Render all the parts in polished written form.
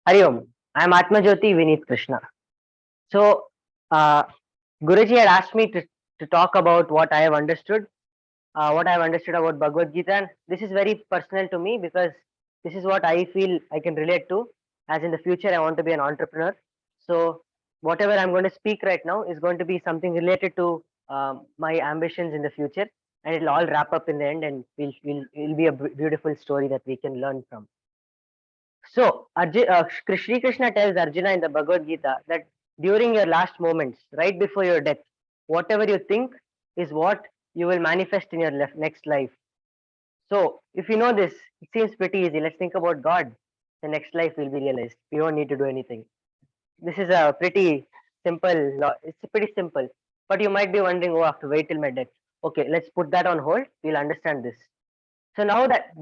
Hari Om. I am Atmajyoti Vineet Krishna. So, uh, Guruji had asked me to talk about what I have understood about Bhagavad Gita. And this is very personal to me because this is what I feel I can relate to. As in the future, I want to be an entrepreneur. So, whatever I'm going to speak right now is going to be something related to my ambitions in the future, and it'll all wrap up in the end, and will be a beautiful story that we can learn from. So, Sri Krishna tells Arjuna in the Bhagavad Gita that during your last moments, right before your death, whatever you think is what you will manifest in your next life. So, if you know this, it seems pretty easy. Let's think about God. The next life will be realized. We don't need to do anything. This is a pretty simple law. It's pretty simple. But you might be wondering, oh, I have to wait till my death. Okay, let's put that on hold. We'll understand this. So now that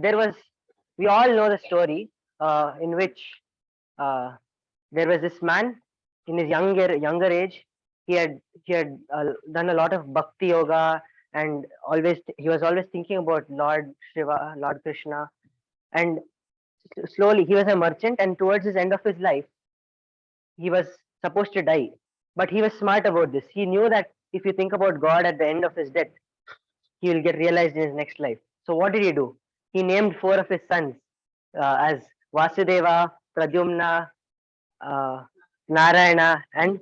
we all know the story in which uh, there was this man in his younger age. He had done a lot of bhakti yoga, and he was always thinking about Lord Shiva, Lord Krishna, and slowly he was a merchant, and towards his end of his life, he was supposed to die. But he was smart about this. He knew that if you think about God at the end of his death, he will get realized in his next life. So what did he do? He named four of his sons as Vasudeva, Pradyumna, uh, Narayana, and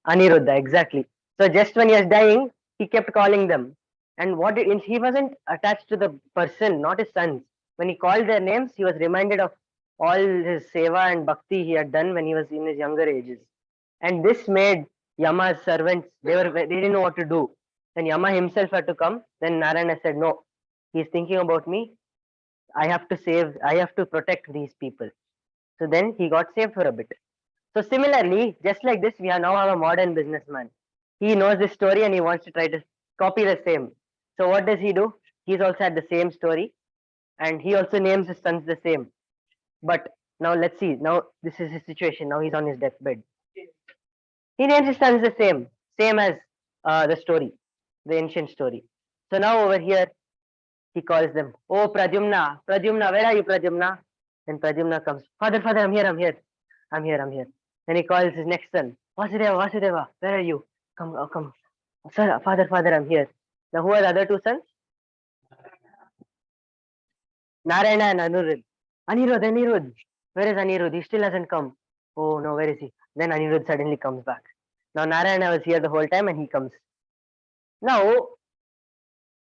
Aniruddha. Exactly. So just when he was dying, he kept calling them. And he wasn't attached to the person, not his sons. When he called their names, he was reminded of all his seva and bhakti he had done when he was in his younger ages. And this made Yama's servants, they didn't know what to do. Then Yama himself had to come. Then Narayana said, no, he's thinking about me. I have to protect these people. So then he got saved for a bit. So similarly, just like this, now have a modern businessman. He knows this story and he wants to try to copy the same. So what does he do? He's also had the same story, and he also names his sons the same. But now let's see. Now this is his situation. Now he's on his deathbed. He names his sons the same as the story, the ancient story. So now over here, he calls them, oh Pradyumna, Pradyumna, where are you, Pradyumna? Then Pradyumna comes, Father, I'm here. Then he calls his next son, Vasudeva, where are you? Come, come. Sir, Father, I'm here. Now who are the other two sons? Narayana and Anirudh. Where is Anirudh? He still hasn't come. Oh no, where is he? Then Anirudh suddenly comes back. Now Narayana was here the whole time and he comes. Now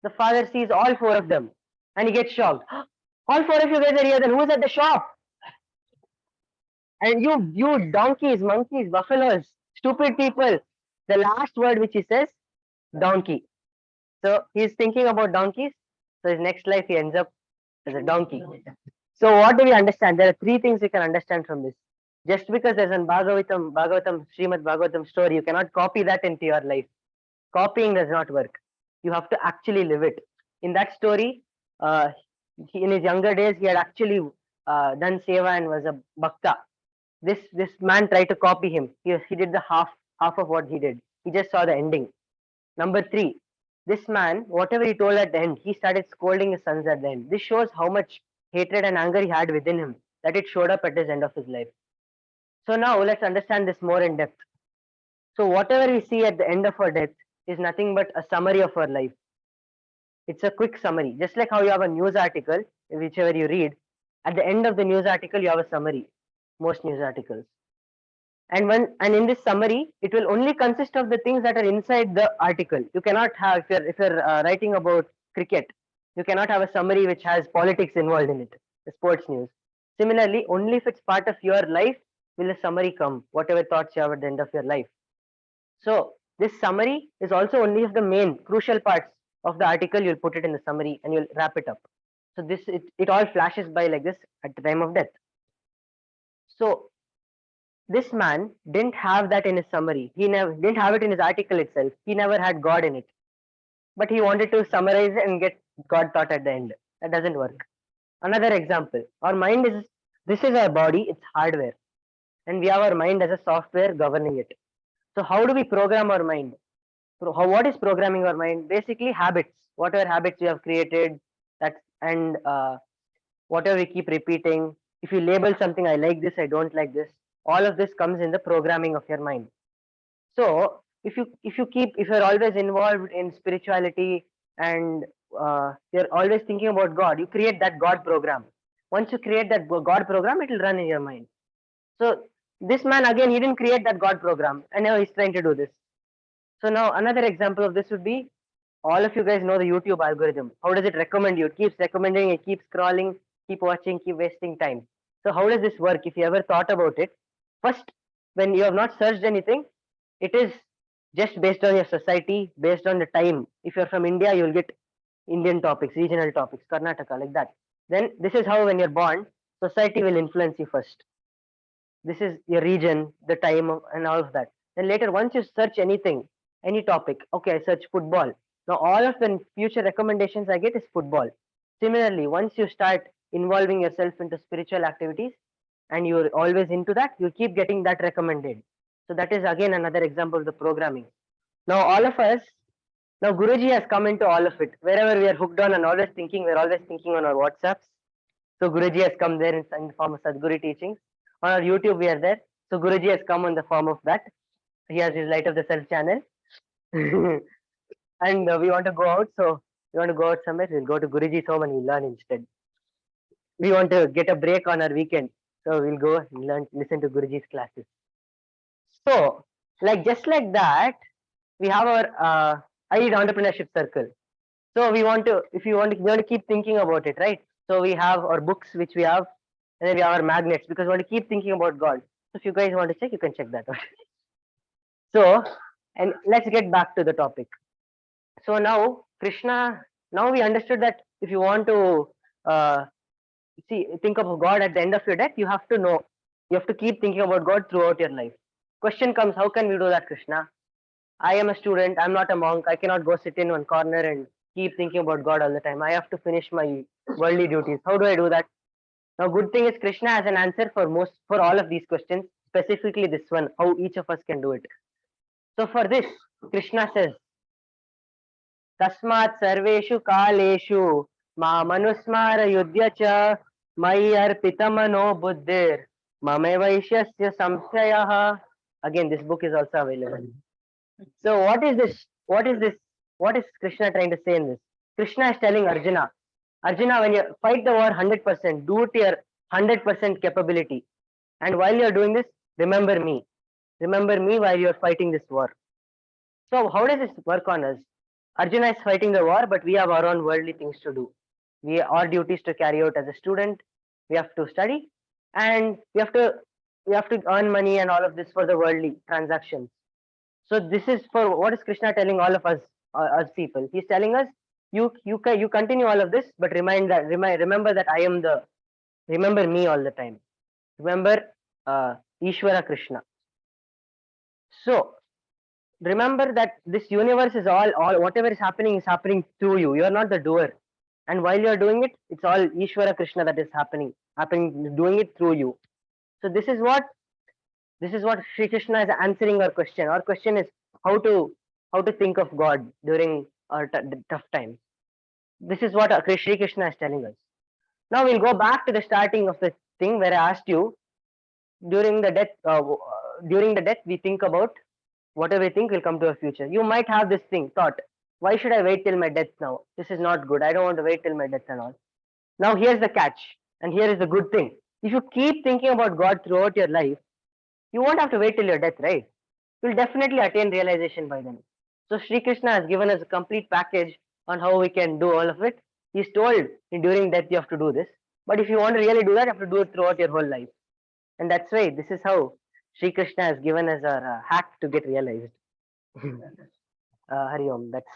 the father sees all four of them and he gets shocked. All four of you guys are here, then who's at the shop? And you donkeys, monkeys, buffaloes, stupid people. The last word which he says, donkey. So he's thinking about donkeys. So his next life he ends up as a donkey. So what do we understand? There are three things we can understand from this. Just because there's an Srimad Bhagavatam story, you cannot copy that into your life. Copying does not work. You have to actually live it. In that story, in his younger days, he had actually done seva and was a bhakta. This man tried to copy him. He did the half of what he did. He just saw the ending. Number three, this man, whatever he told at the end, he started scolding his sons at the end. This shows how much hatred and anger he had within him, that it showed up at his end of his life. So now let's understand this more in depth. So whatever we see at the end of our death is nothing but a summary of our life. It's a quick summary. Just like how you have a news article, whichever you read, at the end of the news article you have a summary. Most news articles. And in this summary, it will only consist of the things that are inside the article. You cannot have, if you're writing about cricket, you cannot have a summary which has politics involved in it, the sports news. Similarly, only if it's part of your life will a summary come, whatever thoughts you have at the end of your life. So this summary is also only of the main crucial parts of the article. You'll put it in the summary and you'll wrap it up. So it all flashes by like this at the time of death. So this man didn't have that in his summary. He never didn't have it in his article itself. He never had God in it. But he wanted to summarize it and get God thought at the end. That doesn't work. Another example. Our mind is this is our body, it's hardware. And we have our mind as a software governing it. So how do we program our mind? What is programming our mind? Basically habits. Whatever habits we have created, that and whatever we keep repeating, if you label something, I like this, I don't like this, all of this comes in the programming of your mind. So if you're always involved in spirituality and you're always thinking about God, you create that God program. Once you create that God program, it will run in your mind. So this man again, he didn't create that God program, and now he's trying to do this. So now another example of this would be, all of you guys know the YouTube algorithm. How does it recommend you? It keeps recommending, it keeps scrolling, keep watching, keep wasting time. So how does this work? If you ever thought about it, first, when you have not searched anything, it is just based on your society, based on the time. If you're from India, you'll get Indian topics, regional topics, Karnataka, like that. Then this is how when you're born, society will influence you first. This is your region, the time, and all of that. Then later, once you search anything, any topic, okay, I search football. Now all of the future recommendations I get is football. Similarly, once you start involving yourself into spiritual activities and you're always into that, you keep getting that recommended. So that is again another example of the programming. Now all of us, now Guruji has come into all of it. Wherever we are hooked on and always thinking, we're always thinking on our WhatsApps. So Guruji has come there in the form of Sadguru teachings. On our YouTube, we are there. So Guruji has come in the form of that. He has his Light of the Self channel. And we want to go out. So we want to go out somewhere. We'll go to Guruji's home and we'll learn instead. We want to get a break on our weekend. So we'll go and learn, listen to Guruji's classes. So, like just like that, we have our iLeader entrepreneurship circle. So we want to, if you want to, we want to keep thinking about it, right? So we have our books which we have, and then we have our magnets because we want to keep thinking about God. So if you guys want to check, you can check that out. So, and let's get back to the topic. So now Krishna, now we understood that if you want to think of God at the end of your death, you have to know, you have to keep thinking about God throughout your life. Question comes, how can we do that, Krishna? I am a student, I'm not a monk, I cannot go sit in one corner and keep thinking about God all the time. I have to finish my worldly duties. How do I do that? Now, good thing is Krishna has an answer for all of these questions, specifically this one, how each of us can do it. So for this, Krishna says, Tasmat sarveshu kaleshu ma manusmara yudhya cha mai arpitamano buddhir mame vaishyasya samsyayaha. Again, this book is also available. So what is this? What is this? What is Krishna trying to say in this? Krishna is telling Arjuna, Arjuna, when you fight the war 100%, do it to your 100% capability. And while you're doing this, remember me. Remember me while you're fighting this war. So how does this work on us? Arjuna is fighting the war, but we have our own worldly things to do. Our duties to carry out as a student. We have to study, and we have to earn money and all of this for the worldly transactions. So this is for what is Krishna telling all of us people? He's telling us, you continue all of this, but remember that remember me all the time. Remember Ishvara Krishna. So remember that this universe is all whatever is happening through you. You are not the doer, and while you are doing it, it's all Ishvara Krishna that is happening, doing it through you. So this is what Sri Krishna is answering our question. Our question is how to think of God during our tough times. This is what Sri Krishna is telling us. Now we'll go back to the starting of the thing where I asked you, during the death we think about whatever we think will come to our future. You might have this thought, why should I wait till my death now? This is not good. I don't want to wait till my death and all. Now here's the catch, and here is the good thing. If you keep thinking about God throughout your life, you won't have to wait till your death, right? You'll definitely attain realization by then. So Sri Krishna has given us a complete package on how we can do all of it. He's told during death you have to do this. But if you want to really do that, you have to do it throughout your whole life. And that's why this is how Sri Krishna has given us our hack to get realized. Hari Om, that's